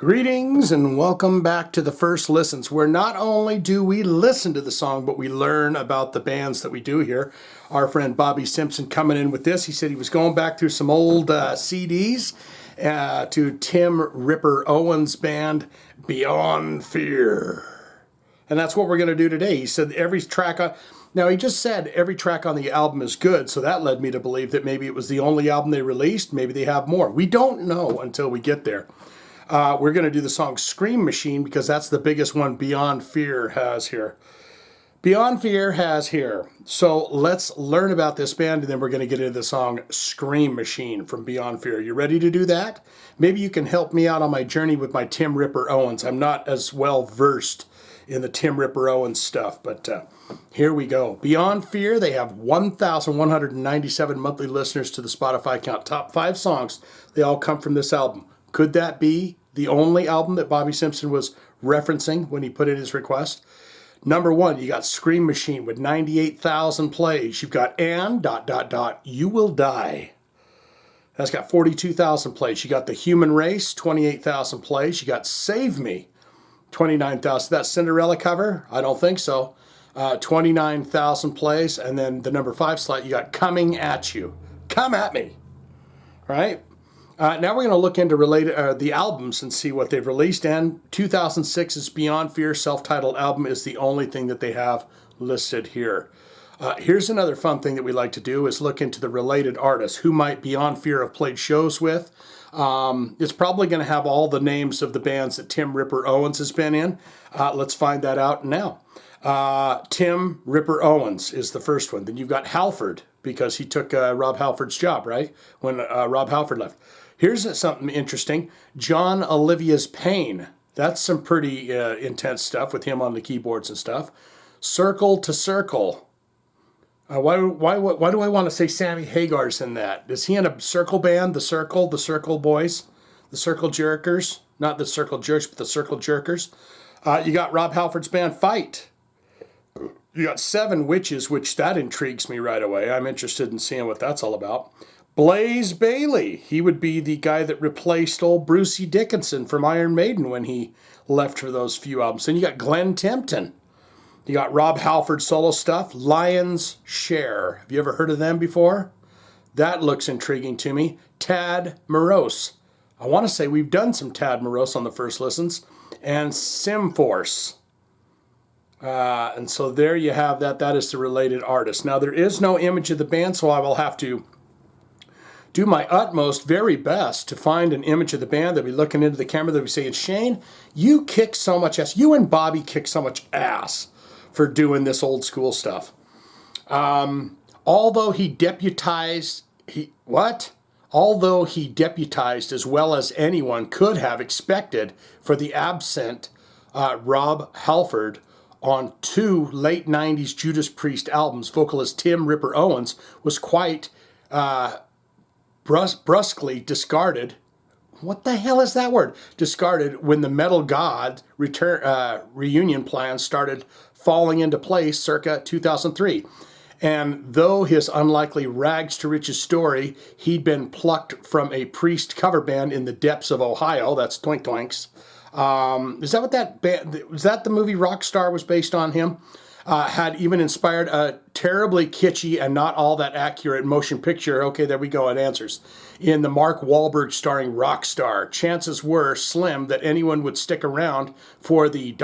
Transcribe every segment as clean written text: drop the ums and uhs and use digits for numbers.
Greetings and welcome back to the First Listens, where not only do we listen to the song, but we learn about the bands that we do here. Our friend Bobby Simpson coming in with this. He said he was going back through some old CDs to Tim Ripper Owens' band, Beyond Fear. And that's what we're going to do today. He said every track on... Now, he just said every track on the album is good, so that led me to believe that maybe it was the only album they released. Maybe they have more. We don't know until we get there. We're going to do the song Scream Machine because that's the biggest one Beyond Fear has here. Beyond Fear has here. So let's learn about this band and then we're going to get into the song Scream Machine from Beyond Fear. You ready to do that? Maybe you can help me out on my journey with my Tim Ripper Owens. I'm not as well versed in the Tim Ripper Owens stuff, but here we go. Beyond Fear, they have 1,197 monthly listeners to the Spotify account. Top 5 songs, they all come from this album. Could that be the only album that Bobby Simpson was referencing when he put in his request? Number 1, you got Scream Machine with 98,000 plays. You've got You Will Die. That's got 42,000 plays. You got The Human Race, 28,000 plays. You got Save Me, 29,000. That Cinderella cover? I don't think so. 29,000 plays. And then the number 5 slot, you got Coming At You. Come at me. Right? Now we're going to look into the albums and see what they've released. And 2006's Beyond Fear self-titled album is the only thing that they have listed here. Here's another fun thing that we like to do is look into the related artists. Who might Beyond Fear have played shows with? It's probably going to have all the names of the bands that Tim Ripper Owens has been in. Let's find that out now. Tim Ripper Owens is the first one. Then you've got Halford, because he took Rob Halford's job, right? When Rob Halford left. Here's something interesting. John Olivia's Pain. That's some pretty intense stuff with him on the keyboards and stuff. Circle to Circle. Why do I want to say Sammy Hagar's in that? Is he in a circle band? The Circle Boys? The Circle Jerkers? Not the Circle Jerks, but the Circle Jerkers. You got Rob Halford's band Fight. You got Seven Witches, which that intrigues me right away. I'm interested in seeing what that's all about. Blaze Bayley. He would be the guy that replaced old Brucey Dickinson from Iron Maiden when he left for those few albums. And you got Glenn Tipton. You got Rob Halford solo stuff. Lion's Share. Have you ever heard of them before? That looks intriguing to me. Tad Morose. I want to say we've done some Tad Morose on the First Listens. And Simforce. And so there you have that. That is the related artist. Now, there is no image of the band, so I will have to do my utmost, very best to find an image of the band. They'll be looking into the camera. They'll be saying, Shane, you kick so much ass. You and Bobby kick so much ass for doing this old school stuff. Although he deputized as well as anyone could have expected for the absent Rob Halford on 2 late 90s Judas Priest albums, vocalist Tim Ripper Owens was quite brusquely discarded. What the hell is that word? Discarded when the Metal God reunion plans started falling into place circa 2003. And though his unlikely rags to riches story, he'd been plucked from a Priest cover band in the depths of Ohio, that's Twink Twinks. Is that what that band, was that the movie Rockstar was based on him? Had even inspired a terribly kitschy and not all that accurate motion picture. Okay, there we go, it answers. In the Mark Wahlberg starring Rockstar, chances were slim that anyone would stick around for the ...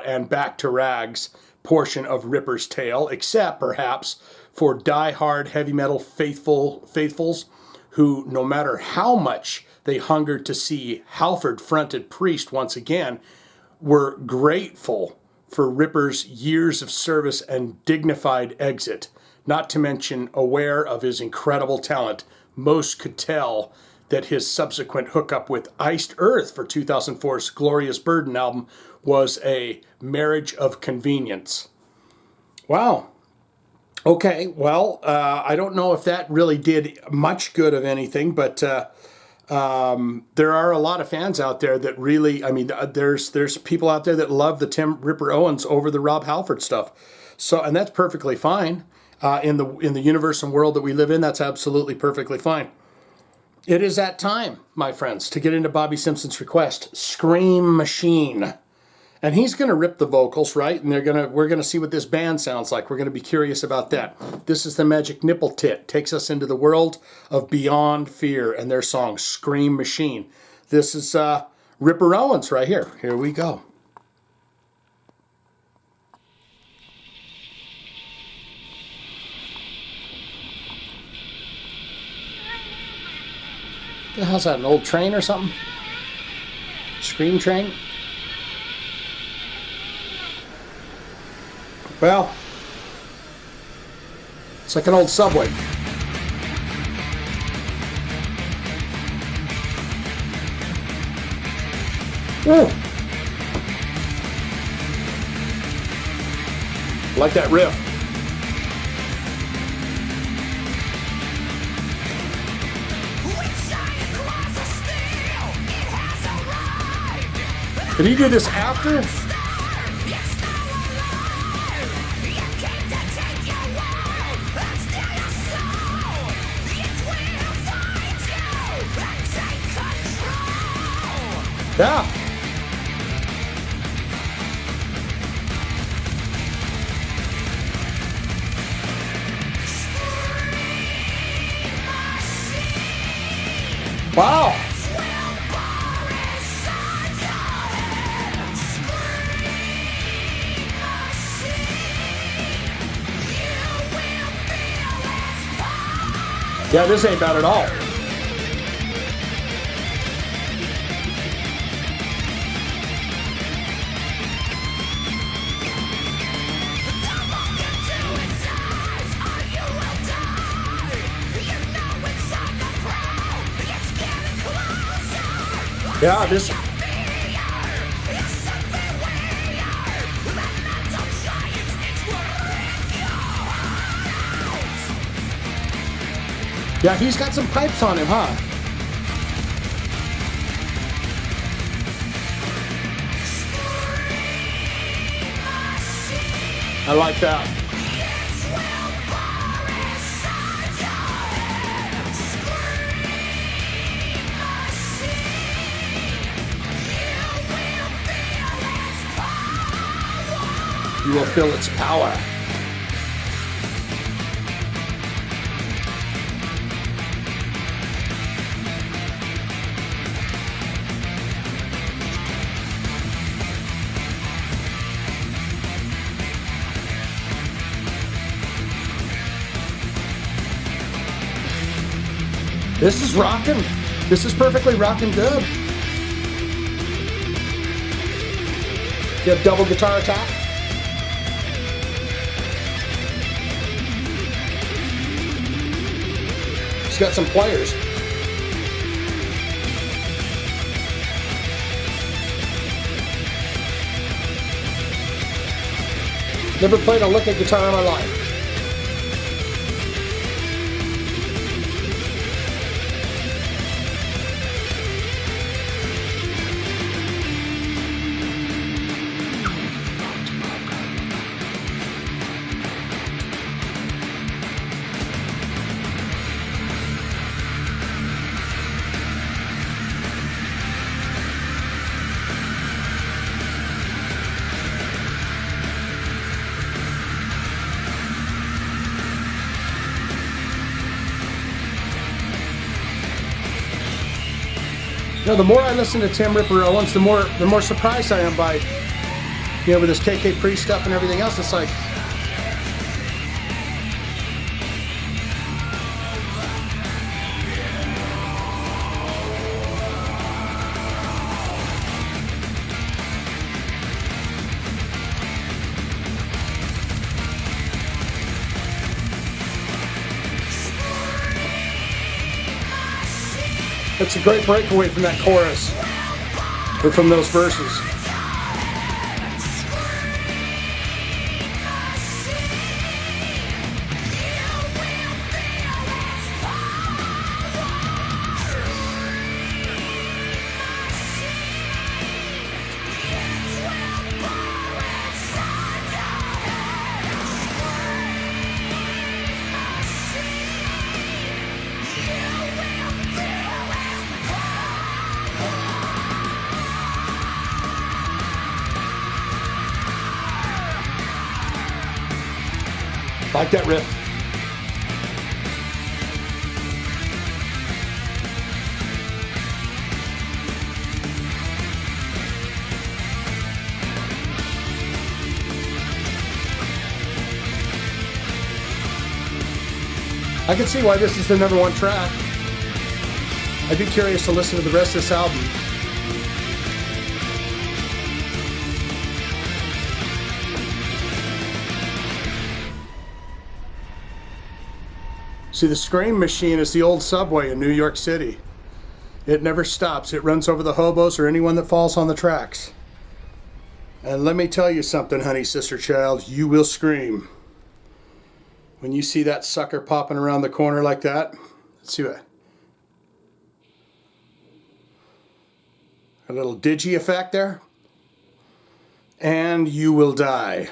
and back to rags portion of Ripper's tale, except perhaps for die-hard heavy metal faithfuls who, no matter how much they hungered to see Halford-fronted Priest once again, were grateful for Ripper's years of service and dignified exit, not to mention aware of his incredible talent. Most could tell that his subsequent hookup with Iced Earth for 2004's Glorious Burden album was a marriage of convenience. Wow. Okay, well, I don't know if that really did much good of anything, but there are a lot of fans out there that really, I mean, there's people out there that love the Tim Ripper Owens over the Rob Halford stuff. So, and that's perfectly fine. In the universe and world that we live in, that's absolutely perfectly fine. It is that time, my friends, to get into Bobby Simpson's request, Scream Machine. And he's going to rip the vocals, right? And we're going to see what this band sounds like. We're going to be curious about that. This is the Magic Nipple Tit. Takes us into the world of Beyond Fear and their song, Scream Machine. This is Ripper Owens right here. Here we go. The hell's that, an old train or something? Scream train? Well, it's like an old subway. Ooh. Like that riff. Did he do this after? Yeah. Wow. Yeah, this ain't bad at all. Yeah, this. Yeah, he's got some pipes on him, huh? I like that. You will feel its power. This is rocking. This is perfectly rocking good. You have double guitar attack. He's got some players. Never played a lick of guitar in my life. You know, the more I listen to Tim Ripper Owens, the more surprised I am by, you know, with this KK Priest stuff and everything else. It's like, it's a great breakaway from that chorus, or from those verses. Like that riff. I can see why this is the #1 track. I'd be curious to listen to the rest of this album. See, the Scream Machine is the old subway in New York City. It never stops. It runs over the hobos or anyone that falls on the tracks. And let me tell you something, honey, sister, child, you will scream when you see that sucker popping around the corner like that. Let's see what. A little digi effect there. And you will die.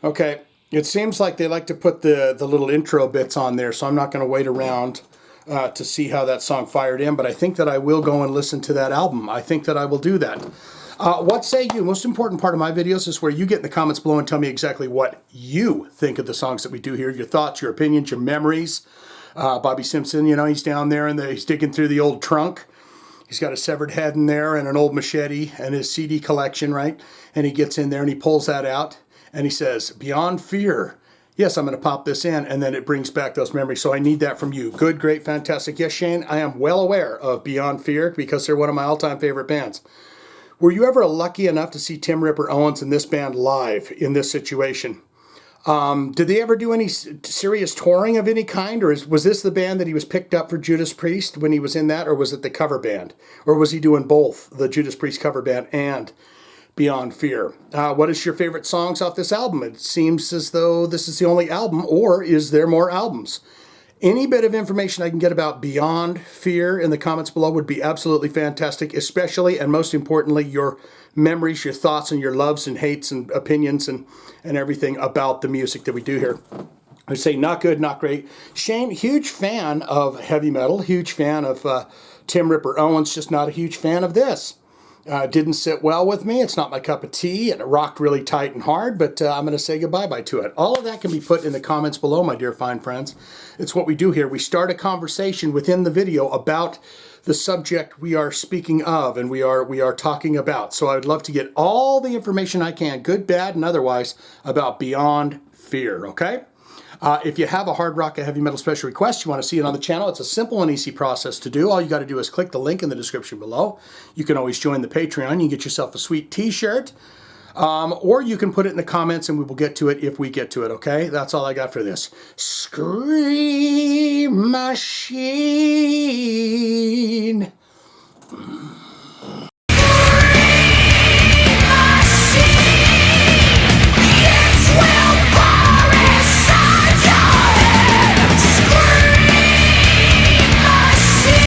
Okay, it seems like they like to put the little intro bits on there, so I'm not going to wait around to see how that song fired in, but I think that I will go and listen to that album. I think that I will do that. What say you? Most important part of my videos is where you get in the comments below and tell me exactly what you think of the songs that we do here, your thoughts, your opinions, your memories. Bobby Simpson, you know, he's down there and he's digging through the old trunk. He's got a severed head in there and an old machete and his CD collection, right? And he gets in there and he pulls that out and he says, Beyond Fear. Yes, I'm going to pop this in, and then it brings back those memories. So I need that from you. Good, great, fantastic. Yes, Shane, I am well aware of Beyond Fear because they're one of my all-time favorite bands. Were you ever lucky enough to see Tim Ripper Owens and this band live in this situation? Did they ever do any serious touring of any kind, or was this the band that he was picked up for Judas Priest when he was in that, or was it the cover band? Or was he doing both, the Judas Priest cover band and Beyond Fear? What is your favorite songs off this album? It seems as though this is the only album, or is there more albums? Any bit of information I can get about Beyond Fear in the comments below would be absolutely fantastic, especially and most importantly, your memories, your thoughts, and your loves and hates and opinions and everything about the music that we do here. I would say not good, not great. Shane, huge fan of heavy metal, huge fan of Tim Ripper Owens, just not a huge fan of this. Didn't sit well with me. It's not my cup of tea, and it rocked really tight and hard, but I'm going to say goodbye to it. All of that can be put in the comments below, my dear fine friends. It's what we do here. We start a conversation within the video about the subject we are speaking of and we are talking about. So I would love to get all the information I can, good, bad, and otherwise, about Beyond Fear, okay? If you have a hard rock, a heavy metal special request, you want to see it on the channel, it's a simple and easy process to do. All you got to do is click the link in the description below. You can always join the Patreon. You can get yourself a sweet t-shirt. Or you can put it in the comments and we will get to it if we get to it, okay? That's all I got for this. Scream Machine.